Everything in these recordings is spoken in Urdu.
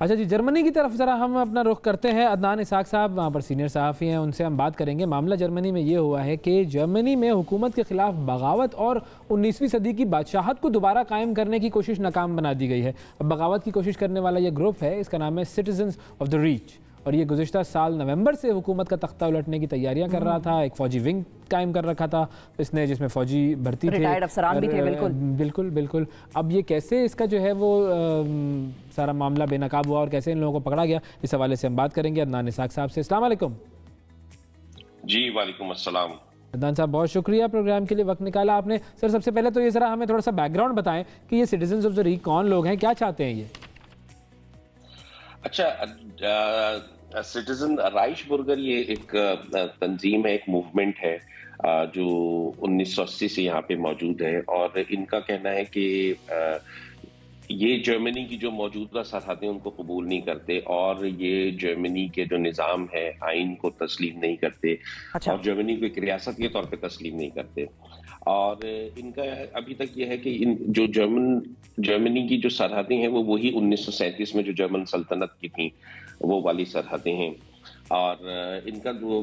اچھا جی، جرمنی کی طرف ذرا ہم اپنا رخ کرتے ہیں. عدنان اسحاق صاحب وہاں پر سینئر صحافی ہیں، ان سے ہم بات کریں گے. معاملہ جرمنی میں یہ ہوا ہے کہ جرمنی میں حکومت کے خلاف بغاوت اور 19ویں صدی کی بادشاہت کو دوبارہ قائم کرنے کی کوشش ناکام بنا دی گئی ہے. اب بغاوت کی کوشش کرنے والا یہ گروپ ہے، اس کا نام ہے سٹیزنز آف دی ریچ، اور یہ گزشتہ سال نومبر سے حکومت کا تختہ الٹنے کی تیاریاں کر رہا تھا. ایک فوجی ونگ قائم کر رکھا تھا اس نے، جس میں فوجی بھرتی تھے، ریٹائرڈ افسران بھی تھے. بالکل. اب یہ کیسے اس کا جو ہے وہ سارا معاملہ بے نقاب ہوا اور کیسے ان لوگوں کو پکڑا گیا، اس حوالے سے ہم بات کریں گے عدنان اسحاق صاحب سے. السلام علیکم. جی وعلیکم السلام. عدنان صاحب بہت شکریہ پروگرام کے لیے وقت نکالا آپ نے. سر سب سے پہلے تو یہ ذرا ہمیں تھوڑا سا بیک گراؤنڈ بتائیں کہ یہ سٹیزنز آف دی ریچ کون لوگ ہیں، کیا چاہتے ہیں یہ؟ اچھا، سٹیزن رائش برگر یہ ایک تنظیم ہے، ایک موومنٹ ہے جو 1980 سے یہاں پہ موجود ہے، اور ان کا کہنا ہے کہ یہ جرمنی کی جو موجودہ سرحدیں ان کو قبول نہیں کرتے، اور یہ جرمنی کے جو نظام ہے آئین کو تسلیم نہیں کرتے، اور جرمنی کو ایک ریاست کے طور پہ تسلیم نہیں کرتے. اور ان کا ابھی تک یہ ہے کہ جو جرمنی کی جو سرحدیں ہیں وہ وہی 1937 میں جو جرمن سلطنت کی تھیں وہ والی سرحدیں ہیں. اور ان کا جو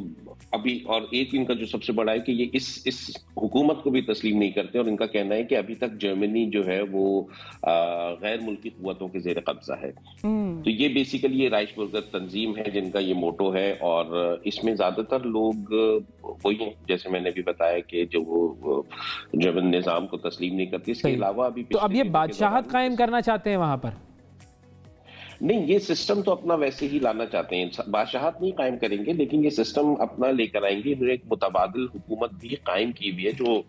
ابھی اور ایک ان کا جو سب سے بڑا ہے کہ یہ اس حکومت کو بھی تسلیم نہیں کرتے، اور ان کا کہنا ہے کہ ابھی تک جرمنی جو ہے وہ غیر ملکی قوتوں کے زیر قبضہ ہے. تو یہ بیسیکلی یہ رائش برگر تنظیم ہے جن کا یہ موٹو ہے، اور اس میں زیادہ تر لوگ وہی ہیں جیسے میں نے بھی بتایا کہ جو وہ جرمن نظام کو تسلیم نہیں کرتی. اس کے علاوہ تو اب یہ بادشاہت قائم کرنا چاہتے ہیں وہاں پر؟ نہیں، یہ سسٹم تو اپنا ویسے ہی لانا چاہتے ہیں. بادشاہت نہیں قائم کریں گے، لیکن یہ سسٹم اپنا لے کر آئیں گے. ایک متبادل حکومت بھی قائم کی ہوئی ہے جو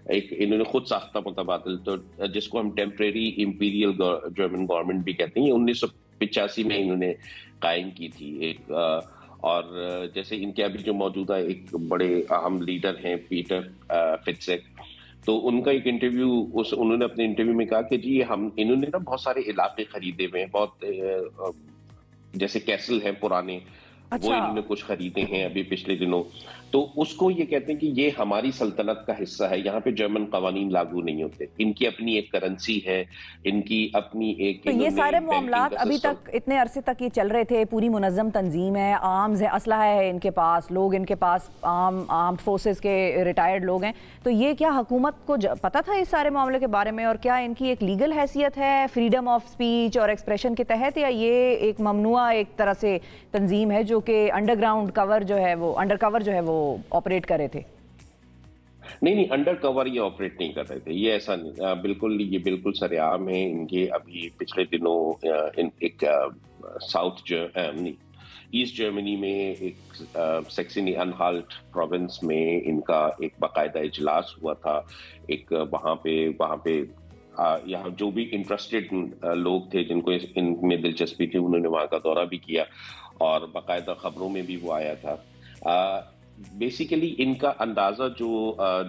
ایک انہوں نے خود ساختہ متبادل، تو جس کو ہم ٹیمپریری امپیریل جرمن گورنمنٹ بھی کہتے ہیں. یہ 1985 میں انہوں نے قائم کی تھی ایک. اور جیسے ان کے ابھی جو موجودہ ایک بڑے اہم لیڈر ہیں پیٹر فٹزیک، تو ان کا ایک انٹرویو انہوں نے اپنے انٹرویو میں کہا کہ جی انہوں نے نا بہت سارے علاقے خریدے ہوئے ہیں، بہت جیسے کیسل ہیں پرانے، وہ انہوں نے کچھ خریدے ہیں ابھی پچھلے دنوں. تو اس کو یہ کہتے ہیں کہ یہ ہماری سلطنت کا حصہ ہے، یہاں پہ جرمن قوانین لاگو نہیں ہوتے. ان کی اپنی ایک کرنسی ہے، ان کی اپنی ایک. تو یہ سارے معاملات ابھی تک اتنے عرصے تک یہ چل رہے تھے، پوری منظم تنظیم ہے، آرمز ہے، اسلحہ ہے ان کے پاس، لوگ ان کے پاس آرمڈ فورسز کے ریٹائرڈ لوگ ہیں. تو یہ کیا حکومت کو پتہ تھا اس سارے معاملے کے بارے میں، اور کیا ان کی ایک لیگل حیثیت ہے فریڈم آف سپیچ اور ایکسپریشن کے تحت، یا یہ ایک ممنوعہ ایک طرح سے تنظیم ہے جو کہ انڈر گراؤنڈ کور جو ہے وہ آپریٹ کر رہے تھے؟ نہیں، انڈر کور یہ آپریٹ نہیں کر رہے تھے، یہ ایسا نہیں. یہ بالکل سر عام ہے. ان کے ابھی پچھلے دنوں ایک ایسٹ جرمنی میں ایک سیکسنی انہالٹ پروونس میں ان کا ایک باقاعدہ اجلاس ہوا تھا. ایک وہاں پہ یہاں جو بھی انٹرسٹڈ لوگ تھے جن کو ان میں دلچسپی تھی انہوں نے وہاں کا دورہ بھی کیا، اور باقاعدہ خبروں میں بھی وہ آیا تھا. بیسیکلی ان کا اندازہ جو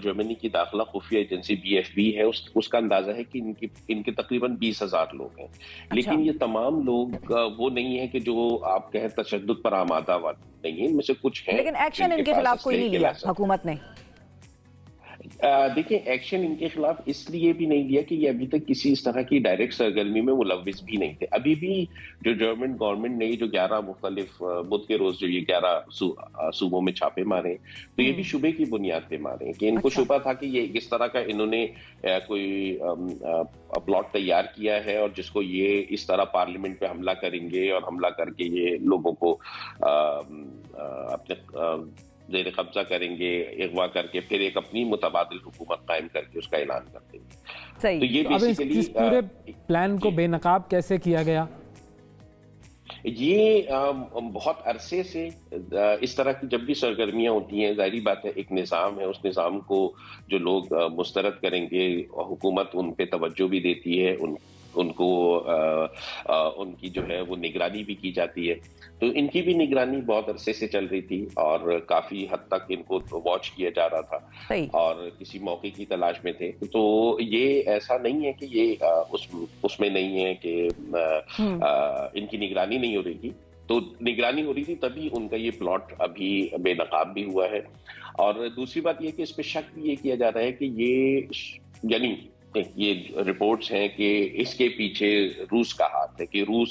جرمنی کی داخلہ خفیہ ایجنسی BFV ہے اس کا اندازہ ہے کہ ان کے تقریباً 20,000 لوگ ہیں. لیکن یہ تمام لوگ وہ نہیں ہے کہ جو آپ کہیں تشدد پر آمادہ نہیں ہیں، ان میں سے کچھ ہیں. لیکن ایکشن ان کے خلاف کوئی نہیں لیا حکومت نے؟ دیکھیں، ایکشن ان کے خلاف اس لیے بھی نہیں لیا کہ یہ ابھی تک کسی اس طرح کی ڈائریکٹ سرگرمی میں ملوث بھی نہیں تھے. ابھی بھی جو جرمن گورنمنٹ نے جو 11 مختلف بدھ کے روز جو یہ 11 صوبوں میں چھاپے مارے، تو یہ بھی شبے کی بنیاد پہ مارے کہ ان کو شبہ تھا کہ یہ اس طرح کا انہوں نے کوئی پلاٹ تیار کیا ہے، اور جس کو یہ اس طرح پارلیمنٹ پہ حملہ کریں گے، اور حملہ کر کے یہ لوگوں کو اپنے زیر قبضہ کریں گے، اغوا کر کے پھر ایک اپنی متبادل حکومت قائم کر کے اس کا اعلان کر دیں گے. تو یہ بیسیکلی اس پورے پلان کو بے نقاب کیسے کیا گیا؟ یہ بہت عرصے سے اس طرح کی جب بھی سرگرمیاں ہوتی ہیں، ظاہری بات ہے ایک نظام ہے، اس نظام کو جو لوگ مسترد کریں گے، حکومت ان پہ توجہ بھی دیتی ہے، ان کو ان کی جو ہے وہ نگرانی بھی کی جاتی ہے. تو ان کی بھی نگرانی بہت عرصے سے چل رہی تھی، اور کافی حد تک ان کو واچ کیا جا رہا تھا، اور کسی موقع کی تلاش میں تھے. تو یہ ایسا نہیں ہے کہ یہ اس میں نہیں ہے کہ ان کی نگرانی نہیں ہو رہی تھی. تو نگرانی ہو رہی تھی، تبھی ان کا یہ پلاٹ ابھی بے نقاب بھی ہوا ہے. اور دوسری بات یہ کہ اس پہ شک بھی یہ کیا جا رہا ہے کہ یہ رپورٹس ہیں کہ اس کے پیچھے روس کا ہاتھ ہے، کہ روس